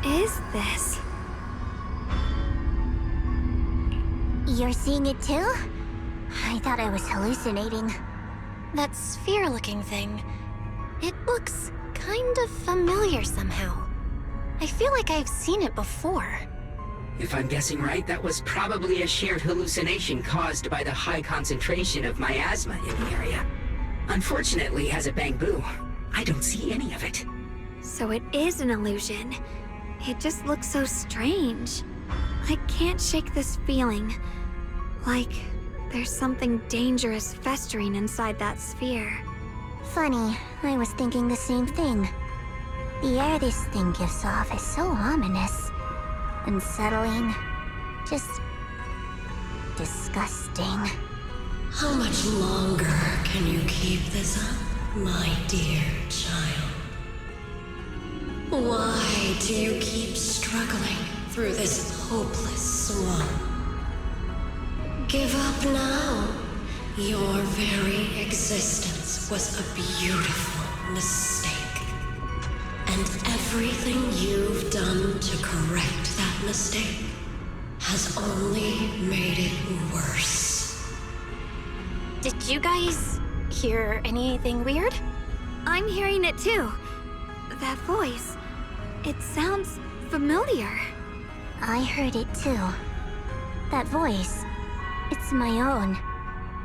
is this? You're seeing it too? I thought I was hallucinating. That sphere-looking thing. It looks kind of familiar somehow. I feel like I've seen it before. If I'm guessing right, that was probably a shared hallucination caused by the high concentration of miasma in the area. Unfortunately, as a Bangbu, I don't see any of it. So it is an illusion. It just looks so strange. I can't shake this feeling. Like there's something dangerous festering inside that sphere. Funny, I was thinking the same thing. The air this thing gives off is so ominous. Unsettling. Just... disgusting. How much longer can you keep this up, my dear child? Why do you keep struggling through this hopeless swamp? Give up now. Your very existence was a beautiful mistake. And everything you've done to correct that mistake has only made it worse. Did you guys hear anything weird? I'm hearing it too. That voice. It sounds familiar. I heard it too. That voice. It's my own.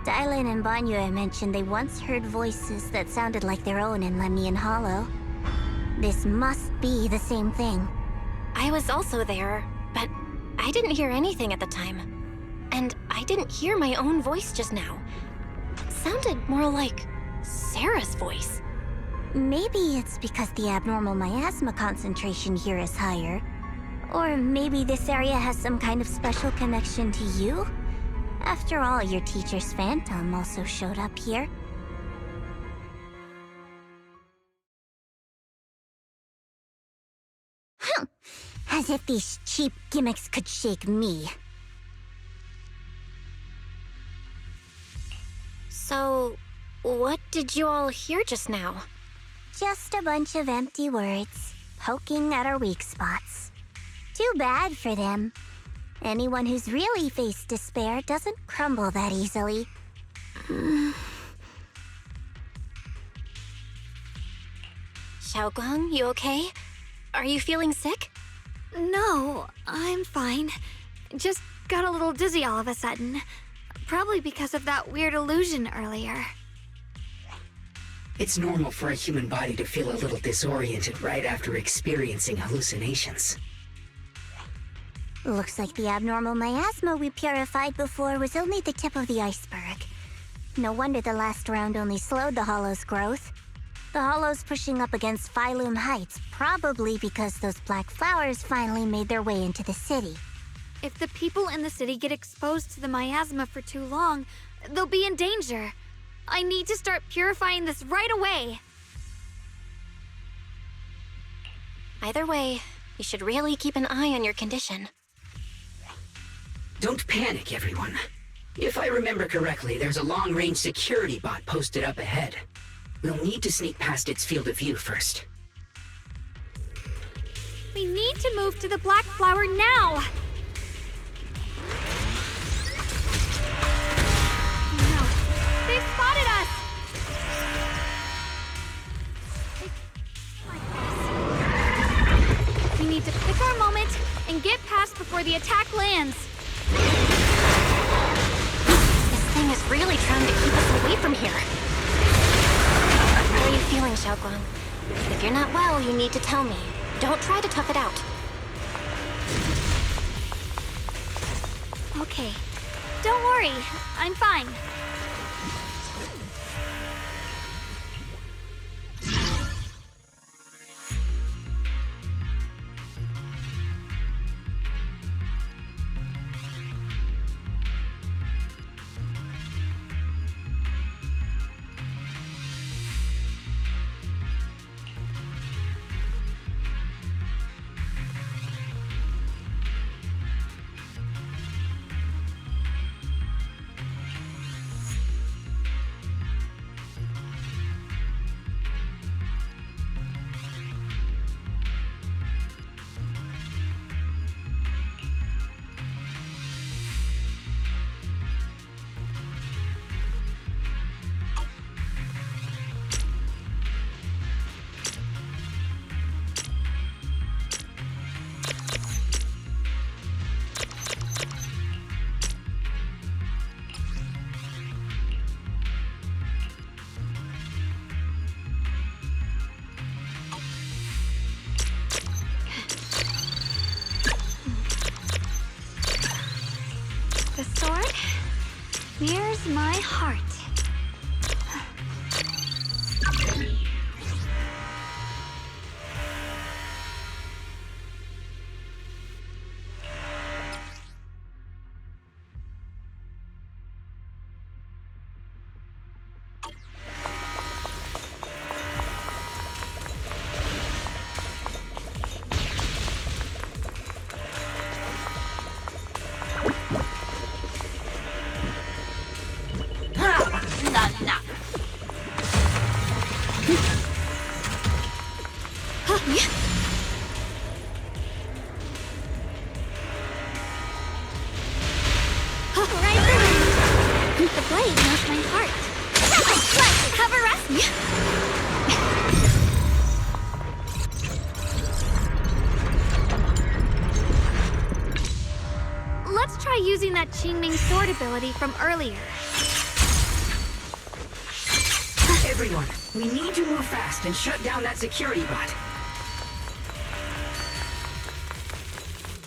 Dylan and Banyue mentioned they once heard voices that sounded like their own in Lemnian Hollow. This must be the same thing. I was also there, but I didn't hear anything at the time. And I didn't hear my own voice just now. It sounded more like Sarah's voice. Maybe it's because the abnormal miasma concentration here is higher. Or maybe this area has some kind of special connection to you? After all, your teacher's phantom also showed up here. As if these cheap gimmicks could shake me. So, what did you all hear just now? Just a bunch of empty words, poking at our weak spots. Too bad for them. Anyone who's really faced despair doesn't crumble that easily. Xiaoguang, you okay? Are you feeling sick? No, I'm fine. Just got a little dizzy all of a sudden. Probably because of that weird illusion earlier. It's normal for a human body to feel a little disoriented right after experiencing hallucinations. Looks like the abnormal miasma we purified before was only the tip of the iceberg. No wonder the last round only slowed the Hollow's growth. The Hollow's pushing up against Phylum Heights, probably because those black flowers finally made their way into the city. If the people in the city get exposed to the miasma for too long, they'll be in danger. I need to start purifying this right away. Either way, you should really keep an eye on your condition. Don't panic, everyone. If I remember correctly, there's a long-range security bot posted up ahead. We'll need to sneak past its field of view first. We need to move to the black flower now! No, they've spotted us! We need to pick our moment and get past before the attack lands. This thing is really trying to keep us away from here. How are you feeling, Xiaoguang? If you're not well, you need to tell me. Don't try to tough it out. Okay. Don't worry. I'm fine. Here's my heart. The blade knows my heart. Have a rest. Let's try using that Qingming sword ability from earlier. Everyone, we need to move fast and shut down that security bot.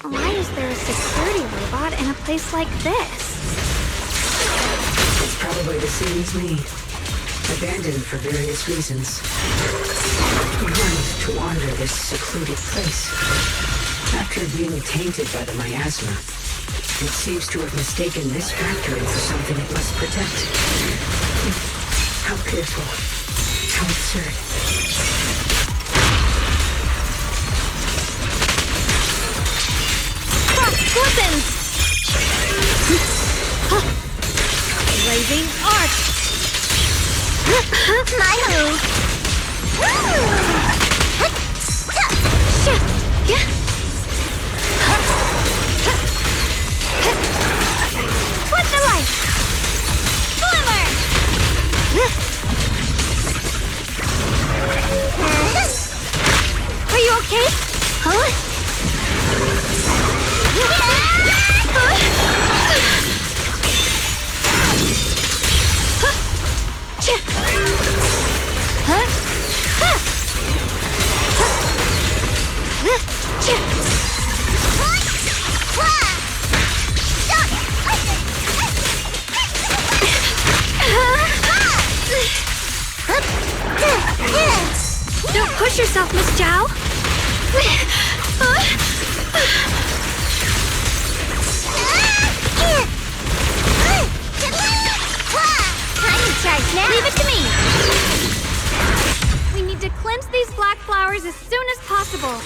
Why is there a security robot in a place like this? It's probably the same as me. Abandoned for various reasons. He wanted to wander this secluded place. After being tainted by the miasma, it seems to have mistaken this factory for something it must protect. How pitiful. How absurd. Weapons! Blazing arc! My move! What's the light? Glimmer! Are you okay? Don't push yourself, Miss Zhao. I'm in charge now. Leave it to me. We need to cleanse these black flowers as soon as possible.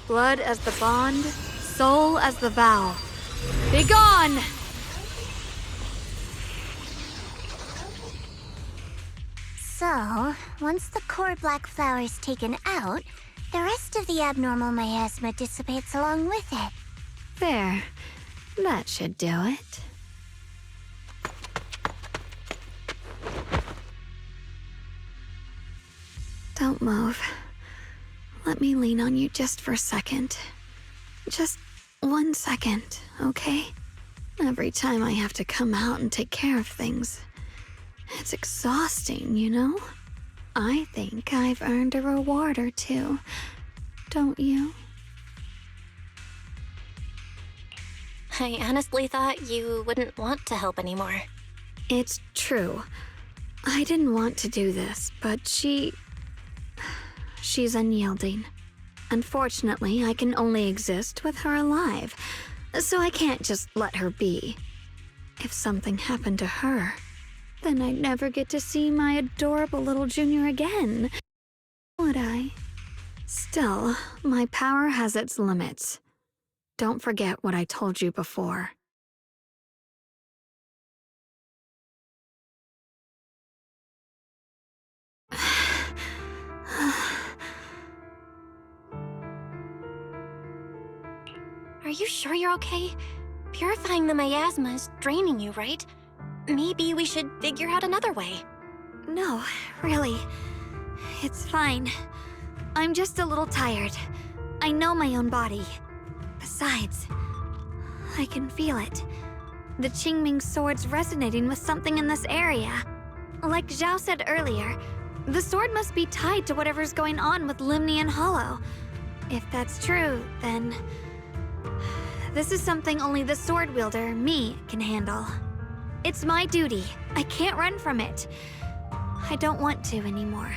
Blood as the bond, soul as the vow. Begone! So, once the core black flower is taken out, the rest of the abnormal miasma dissipates along with it. There. That should do it. Don't move. Let me lean on you just for a second. Just 1 second, okay? Every time I have to come out and take care of things, it's exhausting, you know? I think I've earned a reward or two, don't you? I honestly thought you wouldn't want to help anymore. It's true. I didn't want to do this, but she's unyielding. Unfortunately, I can only exist with her alive, so I can't just let her be. If something happened to her, then I'd never get to see my adorable little junior again, would I? Still, my power has its limits. Don't forget what I told you before. Are you sure you're okay? Purifying the miasma is draining you, right? Maybe we should figure out another way. No, really. It's fine. I'm just a little tired. I know my own body. Besides, I can feel it. The Qingming sword's resonating with something in this area. Like Zhao said earlier, the sword must be tied to whatever's going on with Limnian Hollow. If that's true, then this is something only the sword wielder, me, can handle. It's my duty. I can't run from it. I don't want to anymore.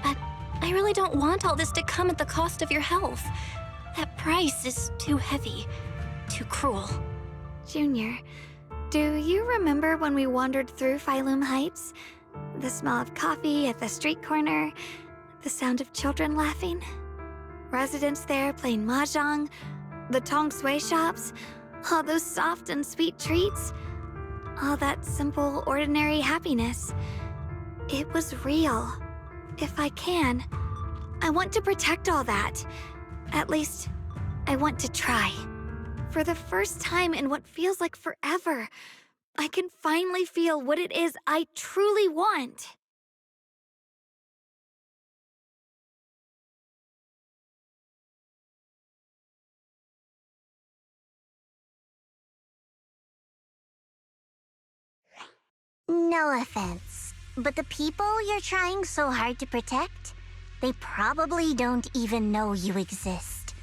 But I really don't want all this to come at the cost of your health. That price is too heavy, too cruel. Junior, do you remember when we wandered through Phylum Heights? The smell of coffee at the street corner, the sound of children laughing, residents there playing mahjong, the tong sui shops, all those soft and sweet treats, all that simple, ordinary happiness. It was real. If I can, I want to protect all that. At least, I want to try. For the first time in what feels like forever, I can finally feel what it is I truly want. No offense, but the people you're trying so hard to protect, they probably don't even know you exist.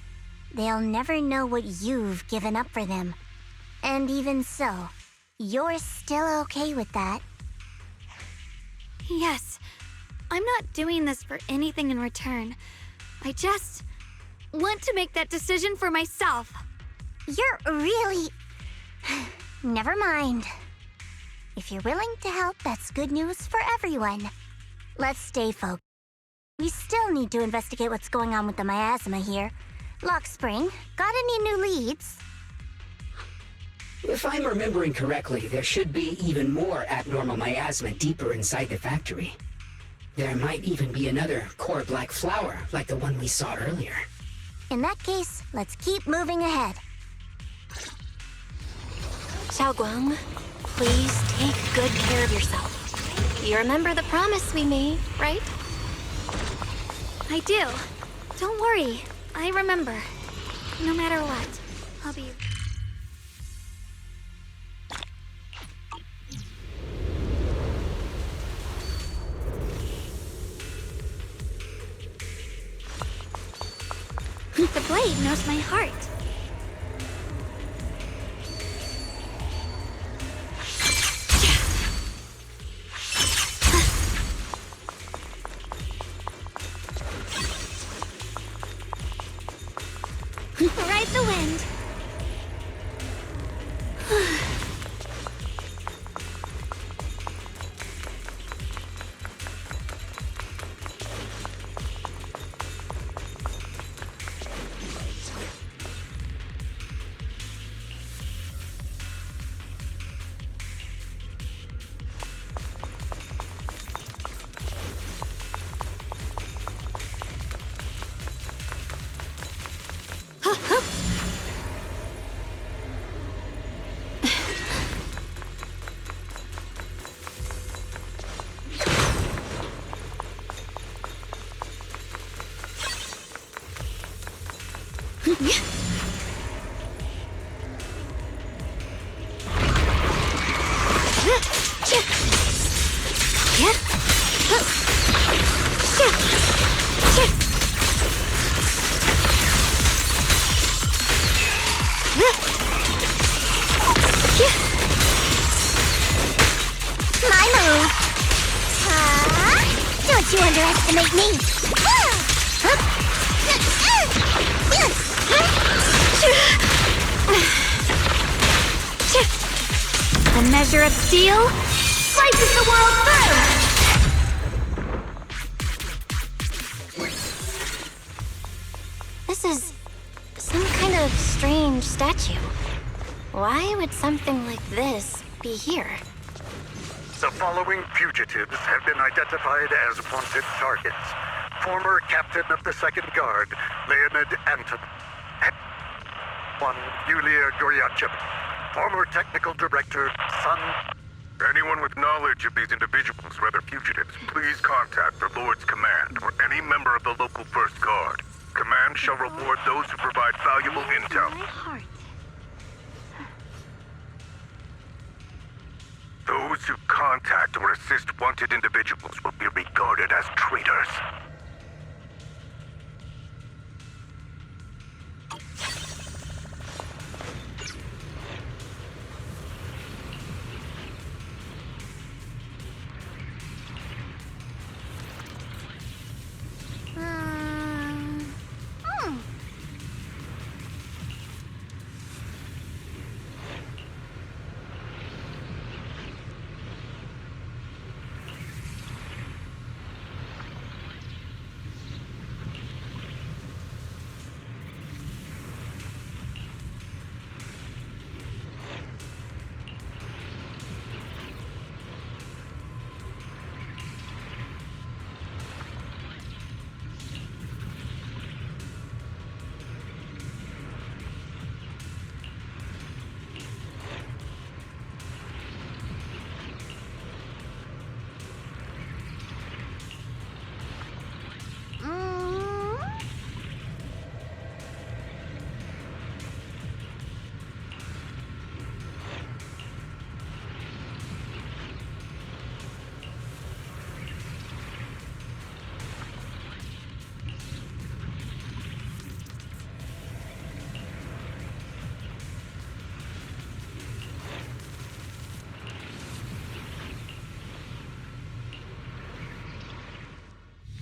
They'll never know what you've given up for them. And even so, you're still okay with that. Yes, I'm not doing this for anything in return. I just want to make that decision for myself. You're really... Never mind. If you're willing to help, that's good news for everyone. Let's stay focused. We still need to investigate what's going on with the miasma here. Lockspring, got any new leads? If I'm remembering correctly, there should be even more abnormal miasma deeper inside the factory. There might even be another core black flower, like the one we saw earlier. In that case, let's keep moving ahead. Xiaoguang, please take good care of yourself. You remember the promise we made, right? I do. Don't worry. I remember. No matter what, I'll be... The blade knows my heart. Ride the wind. My move! Don't you underestimate me! A measure of steel slices the world through! This is some kind of strange statue. Why would something like this be here? The following fugitives have been identified as wanted targets. former captain of the 2nd Guard, Leonid Anton. One, Yulia Goryachev, former technical director, son. Anyone with knowledge of these individuals, whether fugitives, please contact the Lord's Command or any member of the local 1st Guard. Command shall reward those who provide valuable intel. My heart. Those who contact or assist wanted individuals will be regarded as traitors.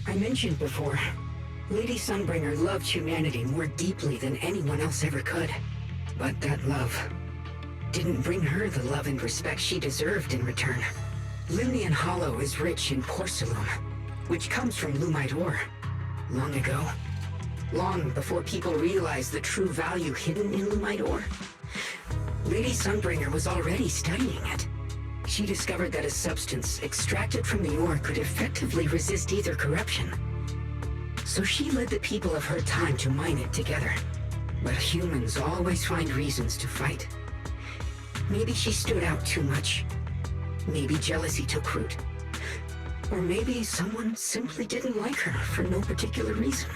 I mentioned before, Lady Sunbringer loved humanity more deeply than anyone else ever could. But that love didn't bring her the love and respect she deserved in return. Limnian Hollow is rich in porcelain, which comes from Lumite ore. Long ago, long before people realized the true value hidden in Lumite ore, Lady Sunbringer was already studying it. She discovered that a substance extracted from the ore could effectively resist either corruption. So she led the people of her time to mine it together. But humans always find reasons to fight. Maybe she stood out too much. Maybe jealousy took root. Or maybe someone simply didn't like her for no particular reason.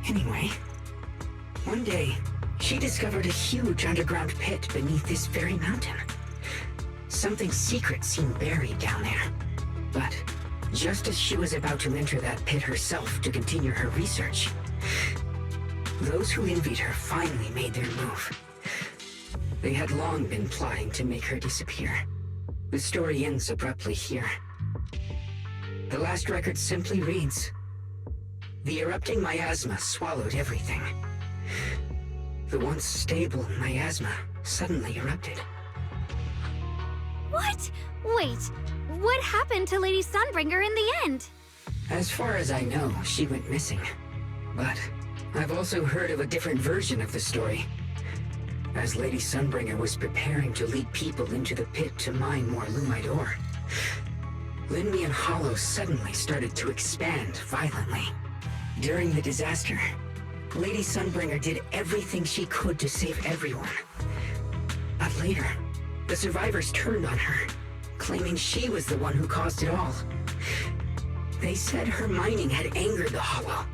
Anyway, one day, she discovered a huge underground pit beneath this very mountain. Something secret seemed buried down there. But just as she was about to enter that pit herself to continue her research, those who envied her finally made their move. They had long been plotting to make her disappear. The story ends abruptly here. The last record simply reads, "The erupting miasma swallowed everything." The once stable miasma suddenly erupted. What? Wait, what happened to Lady Sunbringer in the end? As far as I know, she went missing. But I've also heard of a different version of the story. As Lady Sunbringer was preparing to lead people into the pit to mine more Lumite ore, Limnian Hollow suddenly started to expand violently. During the disaster, Lady Sunbringer did everything she could to save everyone. But later, the survivors turned on her, claiming she was the one who caused it all. They said her mining had angered the Hollow,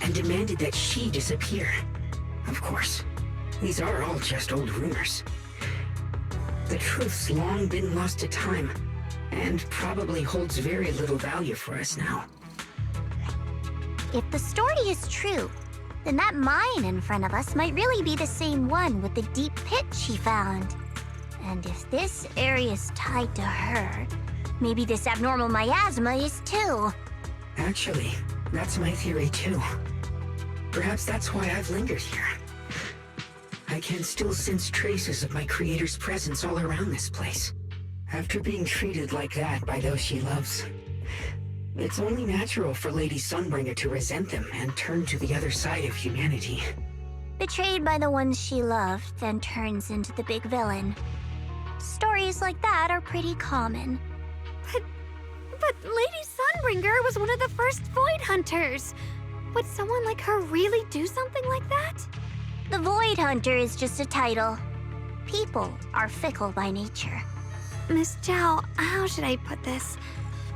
and demanded that she disappear. Of course, these are all just old rumors. The truth's long been lost to time, and probably holds very little value for us now. If the story is true, then that mine in front of us might really be the same one with the deep pit she found. And if this area is tied to her, maybe this abnormal miasma is too. Actually, that's my theory too. Perhaps that's why I've lingered here. I can still sense traces of my creator's presence all around this place. After being treated like that by those she loves, it's only natural for Lady Sunbringer to resent them and turn to the other side of humanity. Betrayed by the ones she loved, then turns into the big villain. Stories like that are pretty common. But Lady Sunbringer was one of the first Void Hunters. Would someone like her really do something like that? The Void Hunter is just a title. People are fickle by nature. Miss Zhao, how should I put this?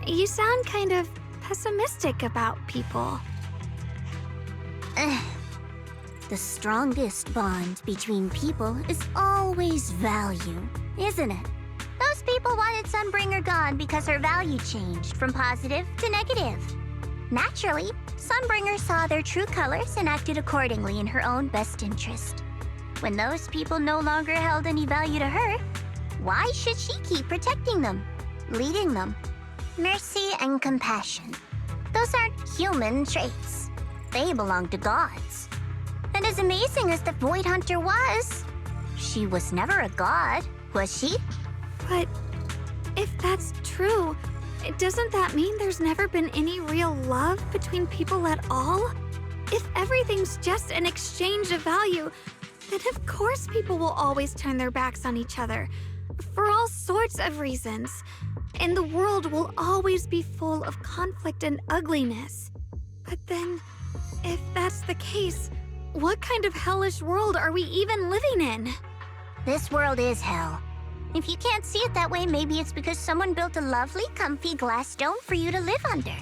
You sound kind of pessimistic about people. The strongest bond between people is always value, isn't it? Those people wanted Sunbringer gone because her value changed from positive to negative. Naturally, Sunbringer saw their true colors and acted accordingly in her own best interest. When those people no longer held any value to her, why should she keep protecting them, leading them? Mercy and compassion. Those aren't human traits. They belong to gods. And as amazing as the Void Hunter was, she was never a god, was she? But if that's true, doesn't that mean there's never been any real love between people at all? If everything's just an exchange of value, then of course people will always turn their backs on each other, for all sorts of reasons. And the world will always be full of conflict and ugliness. But then, if that's the case, what kind of hellish world are we even living in? This world is hell. If you can't see it that way, maybe it's because someone built a lovely, comfy glass dome for you to live under.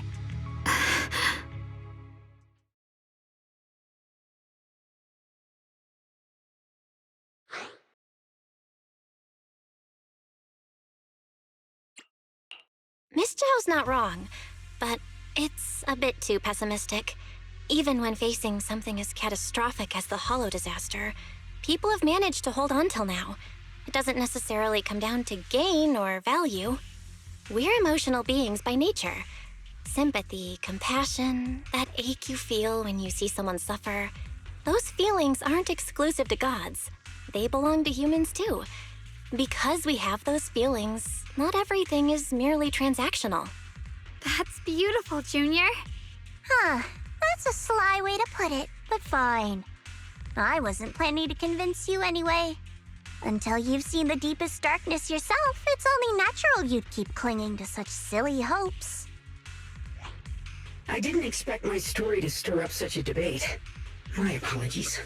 Miss Zhao's not wrong, but it's a bit too pessimistic. Even when facing something as catastrophic as the Hollow disaster, people have managed to hold on till now. It doesn't necessarily come down to gain or value. We're emotional beings by nature. Sympathy, compassion, that ache you feel when you see someone suffer, those feelings aren't exclusive to gods. They belong to humans too. Because we have those feelings, not everything is merely transactional. That's beautiful, Junior. Huh, that's a sly way to put it, but fine. I wasn't planning to convince you anyway. Until you've seen the deepest darkness yourself, it's only natural you'd keep clinging to such silly hopes. I didn't expect my story to stir up such a debate. My apologies.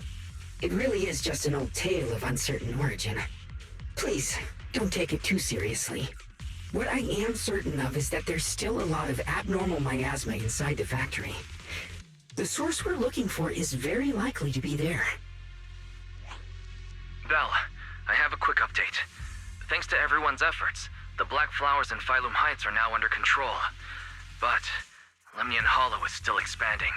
It really is just an old tale of uncertain origin. Please, don't take it too seriously. What I am certain of is that there's still a lot of abnormal miasma inside the factory. The source we're looking for is very likely to be there. Val, I have a quick update. Thanks to everyone's efforts, the Black Flowers in Phylum Heights are now under control. But Lemnian Hollow is still expanding.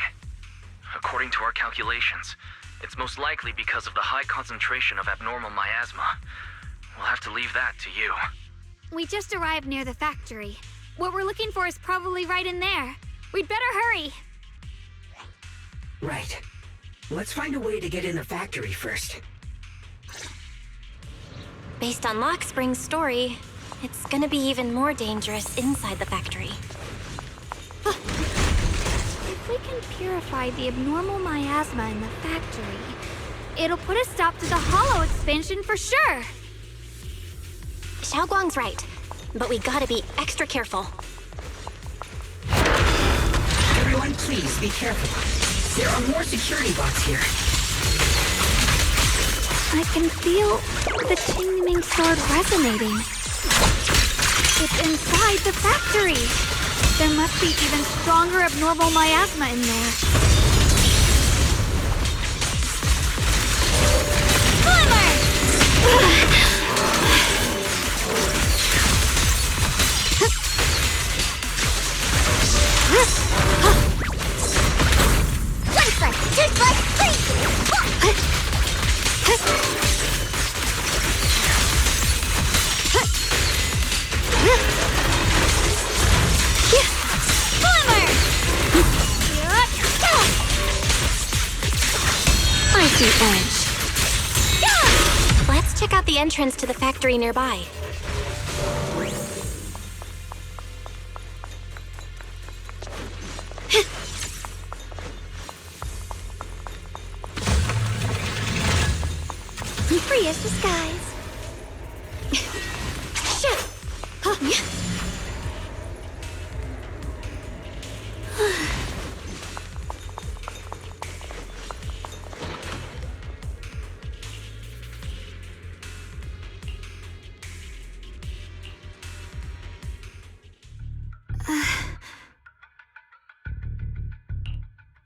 According to our calculations, it's most likely because of the high concentration of abnormal miasma. We'll have to leave that to you. We just arrived near the factory. What we're looking for is probably right in there. We'd better hurry. Right. Let's find a way to get in the factory first. Based on Lockspring's story, it's gonna be even more dangerous inside the factory. If we can purify the abnormal miasma in the factory, it'll put a stop to the Hollow expansion for sure. Xiaoguang's right, but we gotta be extra careful. Everyone, please be careful. There are more security bots here. I can feel the Qingming sword resonating. It's inside the factory. There must be even stronger abnormal miasma in there. Let's check out the entrance to the factory nearby. Free as the skies.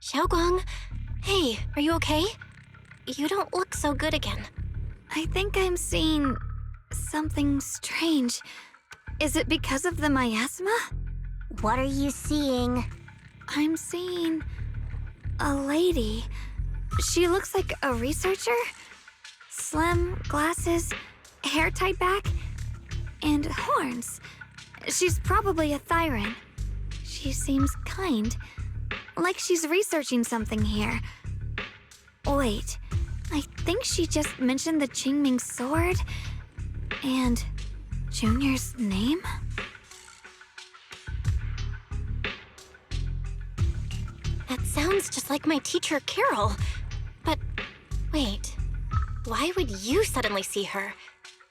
Xiaoguang, hey, are you okay? You don't look so good again. I think I'm seeing something strange. Is it because of the miasma? What are you seeing? I'm seeing a lady. She looks like a researcher. Slim, glasses, hair tied back, and horns. She's probably a Thyran. She seems kind, like she's researching something here. Wait, I think she just mentioned the Qingming sword and Junior's name? That sounds just like my teacher, Carol. But wait, why would you suddenly see her?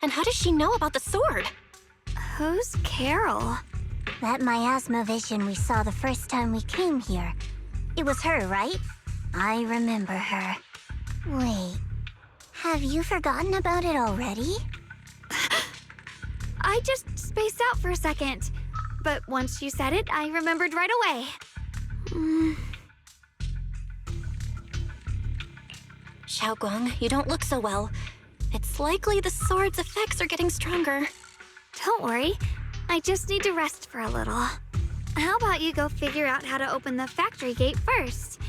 And how does she know about the sword? Who's Carol? That miasma vision we saw the first time we came here. It was her, right? I remember her. Wait, have you forgotten about it already? I just spaced out for a second. But once you said it, I remembered right away. Xiaoguang, you don't look so well. It's likely the sword's effects are getting stronger. Don't worry. I just need to rest for a little. How about you go figure out how to open the factory gate first?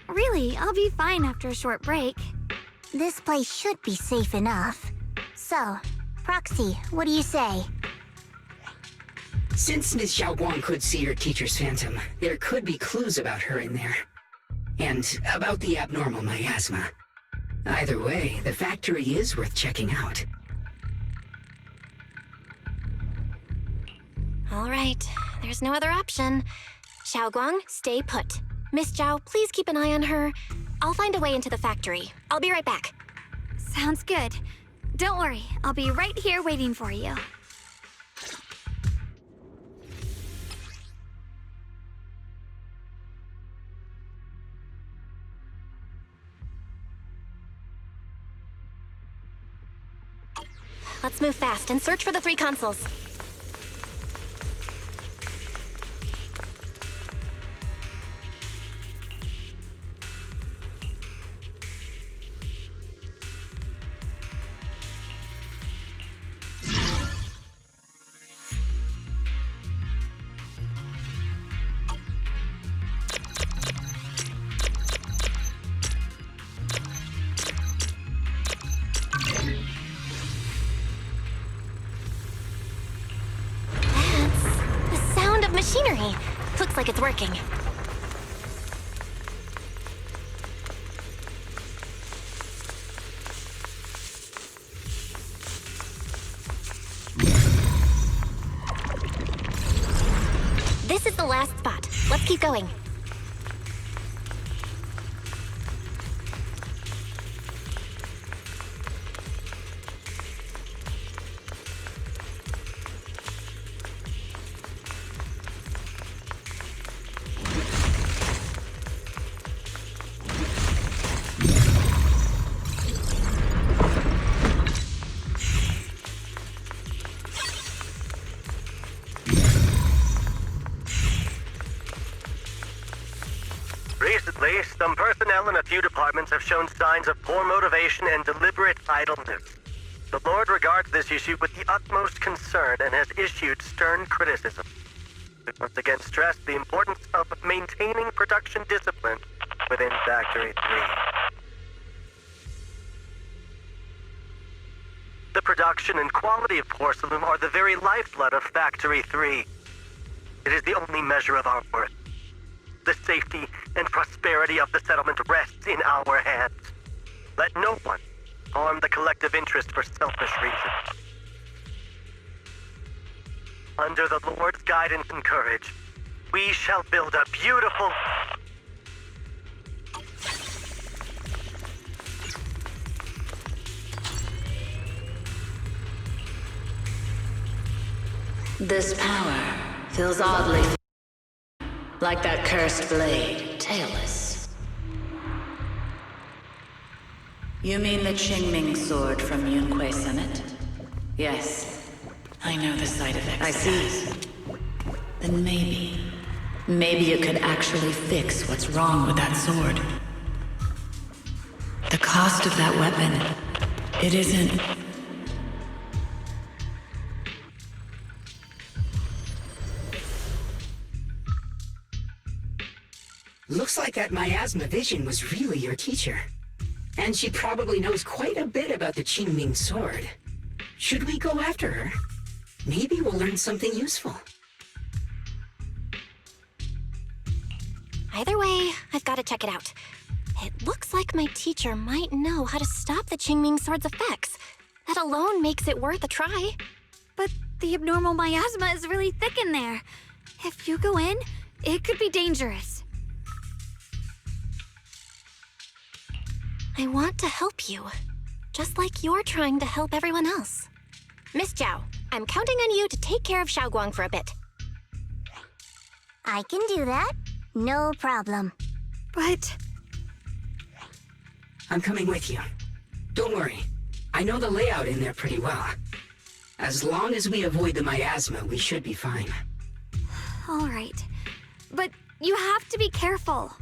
Really, I'll be fine after a short break. This place should be safe enough. So, Proxy, what do you say? Since Ms. Xiaoguang could see her teacher's phantom, there could be clues about her in there. And about the abnormal miasma. Either way, the factory is worth checking out. All right, there's no other option. Xiaoguang, stay put. Miss Zhao, please keep an eye on her. I'll find a way into the factory. I'll be right back. Sounds good. Don't worry, I'll be right here waiting for you. Let's move fast and search for the 3 consoles. Machinery. Looks like it's working. This is the last spot. Let's keep going. Recently, some personnel in a few departments have shown signs of poor motivation and deliberate idleness. The Lord regards this issue with the utmost concern and has issued stern criticism. We once again stress the importance of maintaining production discipline within Factory 3. The production and quality of porcelain are the very lifeblood of Factory 3. It is the only measure of our worth. The safety and prosperity of the settlement rests in our hands. Let no one harm the collective interest for selfish reasons. Under the Lord's guidance and courage, we shall build a beautiful... This power feels oddly like that cursed blade, tailless. You mean the Qingming sword from Yunque Summit? Yes, I know the side effects. I see. Then Maybe it could actually fix what's wrong with that sword. The cost of that weapon, it isn't... Looks like that miasma vision was really your teacher. And she probably knows quite a bit about the Qingming sword. Should we go after her? Maybe we'll learn something useful. Either way, I've got to check it out. It looks like my teacher might know how to stop the Qingming sword's effects. That alone makes it worth a try. But the abnormal miasma is really thick in there. If you go in, it could be dangerous. I want to help you, just like you're trying to help everyone else. Miss Zhao, I'm counting on you to take care of Xiaoguang for a bit. I can do that. No problem. But I'm coming with you. Don't worry. I know the layout in there pretty well. As long as we avoid the miasma, we should be fine. all right. But you have to be careful.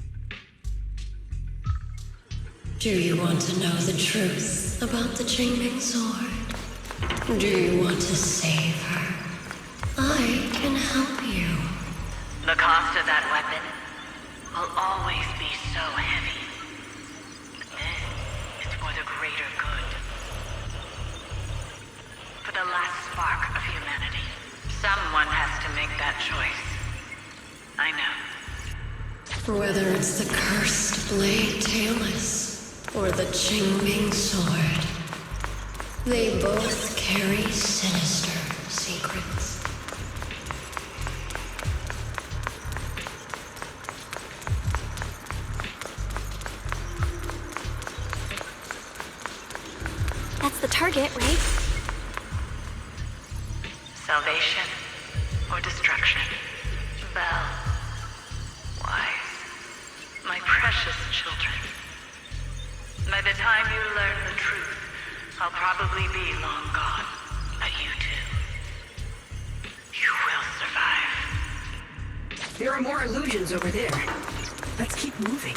Do you want to know the truth about the Qingming sword? Do you want to save her? I can help you. The cost of that weapon will always be so heavy. But this is for the greater good. For the last spark of humanity. Someone has to make that choice. I know. Whether it's the cursed blade tailless or the Qingming sword, they both carry sinister secrets. That's the target, right? Salvation or destruction? Belle. Why? My precious children. By the time you learn the truth, I'll probably be long gone. But you too. You will survive. There are more illusions over there. Let's keep moving.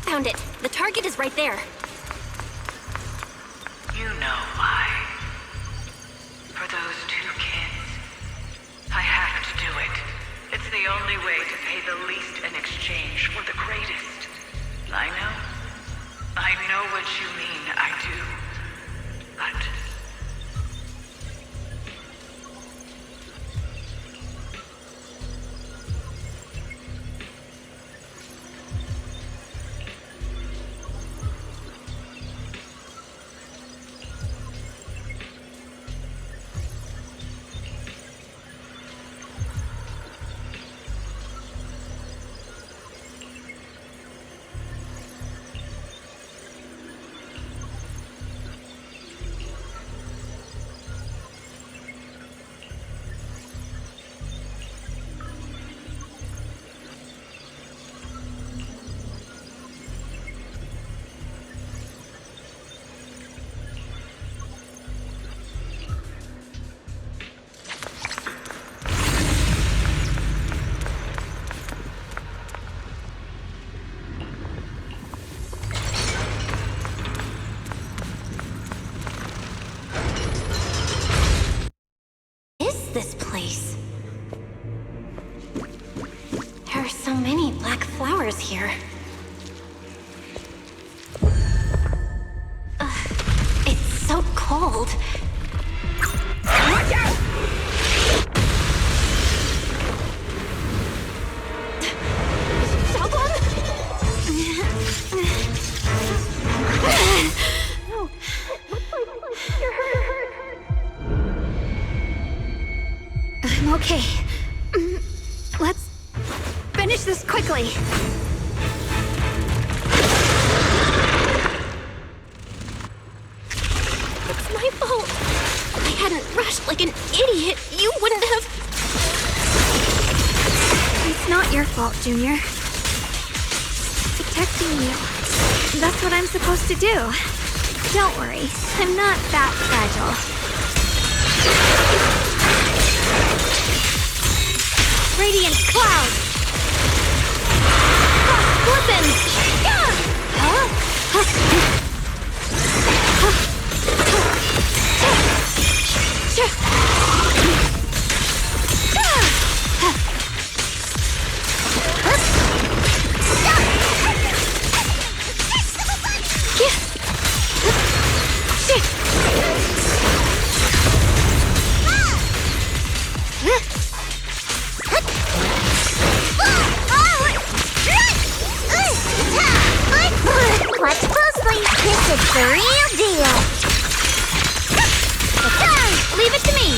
Found it. The target is right there. You know why. For those two kids. I have to do it. It's the only way to pay the least in exchange for the greatest. I know. I know what you mean, I do. But... This place. There are so many black flowers here. It's so cold. Watch out! I'm okay. Let's finish this quickly. It's my fault. If I hadn't rushed like an idiot, you wouldn't have... It's not your fault, Junior. Protecting you. That's what I'm supposed to do. Don't worry, I'm not that fragile. Radiant cloud! Flippin'! Watch closely. This is the real deal. Leave it to me!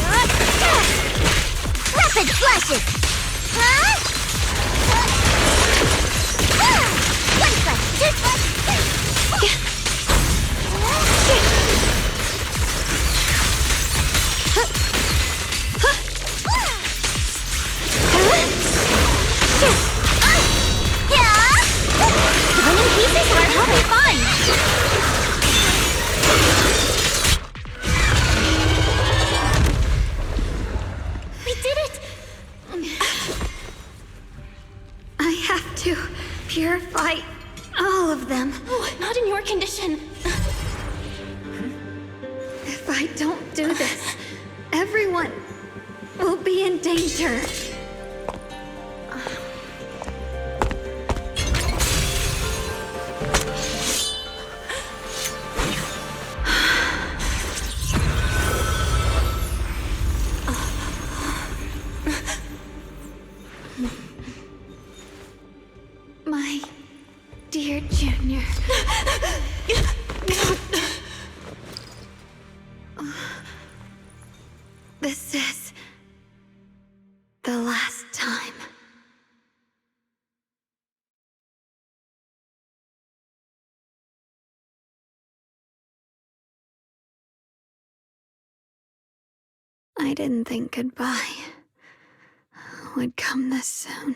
What's this? Rapid flashes. One flash, two flash, Running pieces are having fun! We did it! I have to purify all of them. Oh, not in your condition. If I don't do this, everyone will be in danger. My dear Junior. This is the last time. I didn't think goodbye would come this soon.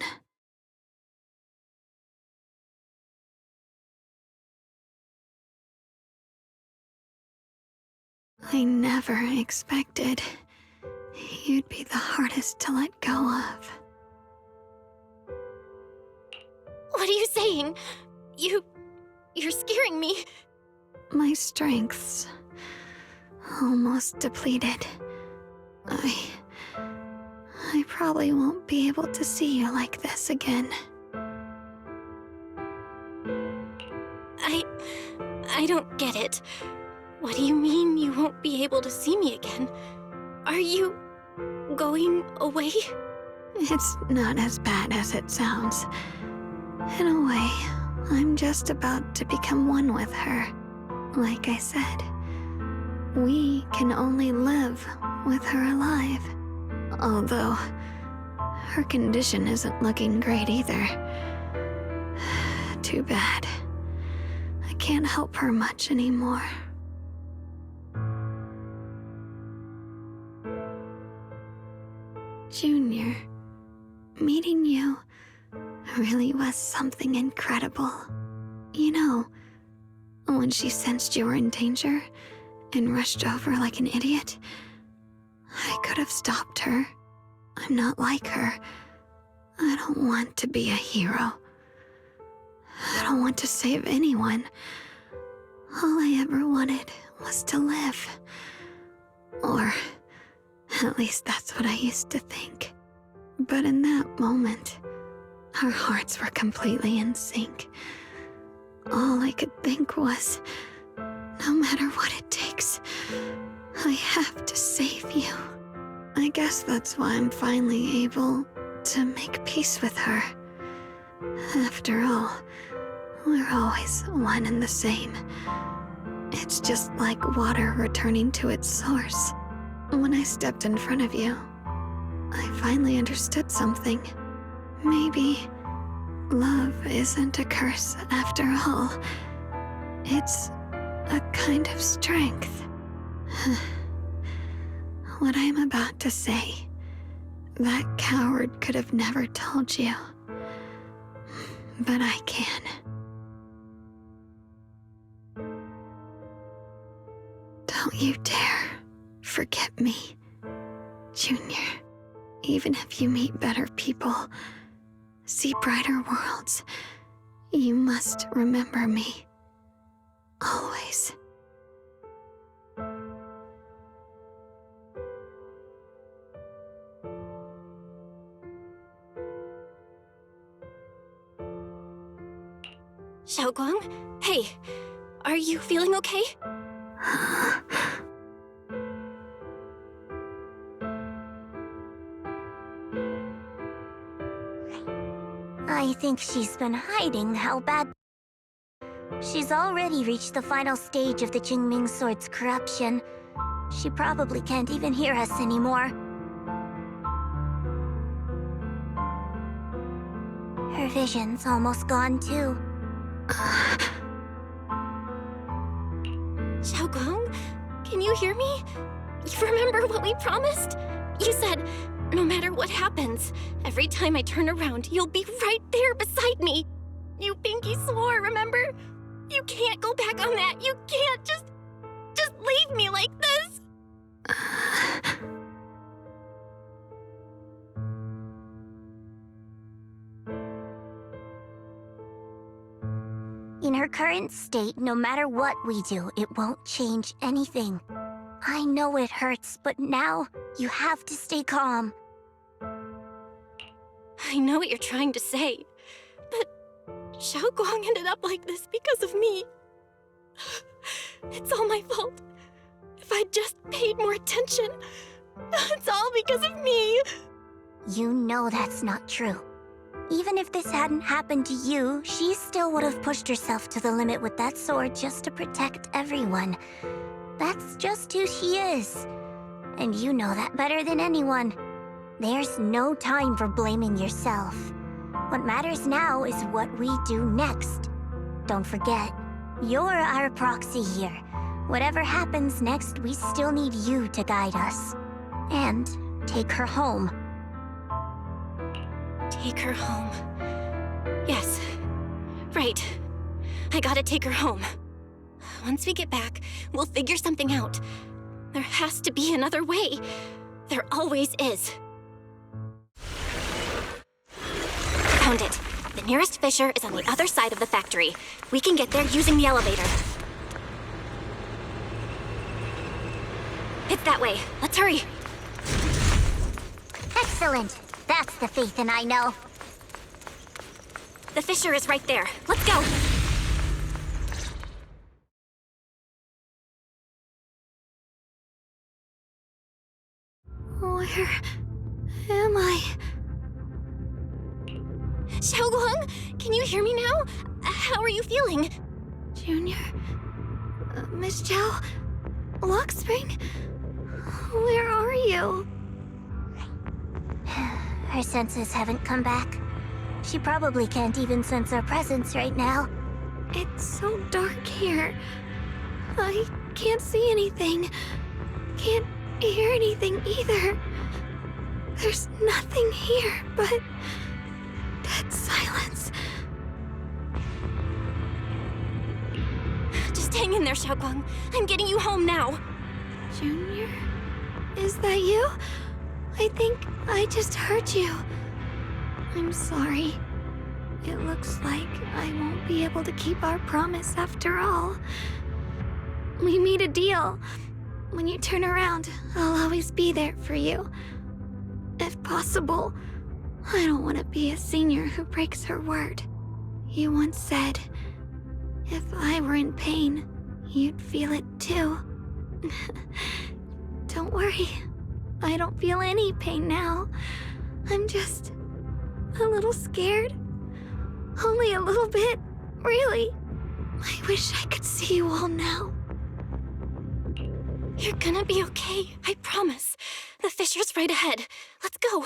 I never expected you'd be the hardest to let go of. What are you saying? You're scaring me. My strength's almost depleted. I probably won't be able to see you like this again. I don't get it. What do you mean you won't be able to see me again? Are you going away? It's not as bad as it sounds. In a way, I'm just about to become one with her. Like I said, we can only live with her alive. Although, her condition isn't looking great either. Too bad. I can't help her much anymore. Junior, meeting you really was something incredible. You know, when she sensed you were in danger and rushed over like an idiot, I could have stopped her. I'm not like her. I don't want to be a hero. I don't want to save anyone. All I ever wanted was to live. Or at least that's what I used to think. But in that moment, our hearts were completely in sync. All I could think was, no matter what it takes, I have to save you. I guess that's why I'm finally able to make peace with her. After all, we're always one and the same. It's just like water returning to its source. When I stepped in front of you, I finally understood something. Maybe love isn't a curse after all. It's a kind of strength. What I'm about to say, that coward could have never told you. but I can. Don't you dare forget me, Junior. Even if you meet better people, see brighter worlds, you must remember me. Always. Xiaoguang? Hey, are you feeling okay? I think she's been hiding how bad... She's already reached the final stage of the Qingming Sword's corruption. She probably can't even hear us anymore. Her vision's almost gone too. Xiaoguang, can you hear me? You remember what we promised? You said, no matter what happens, every time I turn around, you'll be right there beside me. You pinky swore, remember? You can't go back on that. You can't just leave me like this. In her current state, no matter what we do, it won't change anything. I know it hurts, but now you have to stay calm. I know what you're trying to say, but Xiaoguang ended up like this because of me. It's all my fault. If I'd just paid more attention, it's all because of me. You know that's not true. Even if this hadn't happened to you, she still would have pushed herself to the limit with that sword just to protect everyone. That's just who she is. And you know that better than anyone. There's no time for blaming yourself. What matters now is what we do next. Don't forget, you're our proxy here. Whatever happens next, we still need you to guide us. And take her home. Take her home. Yes. Right. I gotta take her home. Once we get back, we'll figure something out. There has to be another way. There always is. Found it. The nearest fissure is on the other side of the factory. We can get there using the elevator. It's that way. Let's hurry. Excellent. That's the Phaethon I know. The fissure is right there. Let's go. Where am I? Xiaoguang, can you hear me now? How are you feeling? Junior? Miss Zhao? Lockspring? Where are you? Her senses haven't come back. She probably can't even sense our presence right now. It's so dark here. I can't see anything. Can't hear anything either. There's nothing here but dead silence. Just hang in there, Xiaoguang. I'm getting you home now. Junior? Is that you? I think I just heard you. I'm sorry. It looks like I won't be able to keep our promise after all. We made a deal. When you turn around, I'll always be there for you. If possible, I don't want to be a senior who breaks her word. You once said, if I were in pain, you'd feel it too. Don't worry. I don't feel any pain now. I'm just a little scared. Only a little bit, really. I wish I could see you all now. You're gonna be okay, I promise. The fissure's right ahead. Let's go.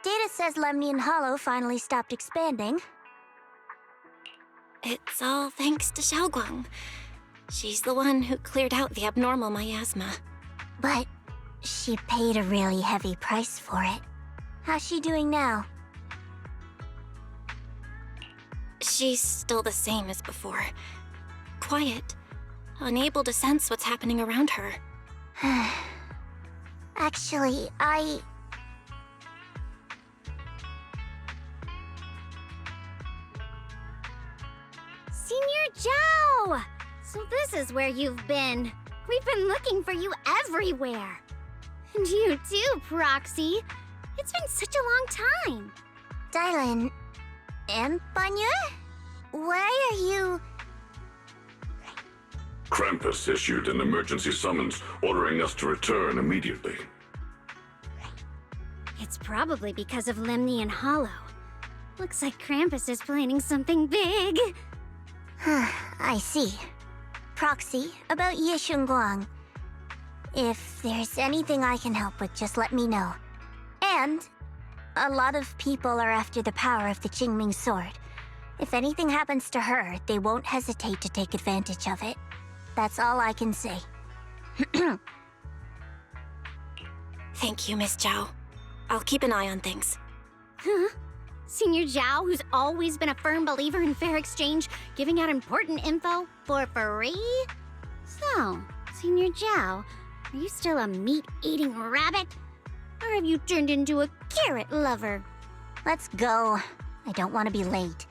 Data says Lemnian Hollow finally stopped expanding. It's all thanks to Xiaoguang. She's the one who cleared out the abnormal miasma. But she paid a really heavy price for it. How's she doing now? She's still the same as before. Quiet, unable to sense what's happening around her. Actually, Senior Zhao! So this is where you've been. We've been looking for you everywhere. And you too, Proxy. It's been such a long time. Dylan and Banya? Why are you... Krampus issued an emergency summons ordering us to return immediately. It's probably because of Lemnian Hollow. Looks like Krampus is planning something big. I see. Proxy, about Ye Shunguang. If there's anything I can help with, just let me know. And a lot of people are after the power of the Qingming sword. If anything happens to her, they won't hesitate to take advantage of it. That's all I can say. Thank you, Miss Zhao. I'll keep an eye on things. Huh? Senior Zhao, who's always been a firm believer in fair exchange, giving out important info for free? So, Senior Zhao, are you still a meat-eating rabbit? Or have you turned into a carrot lover? Let's go. I don't want to be late.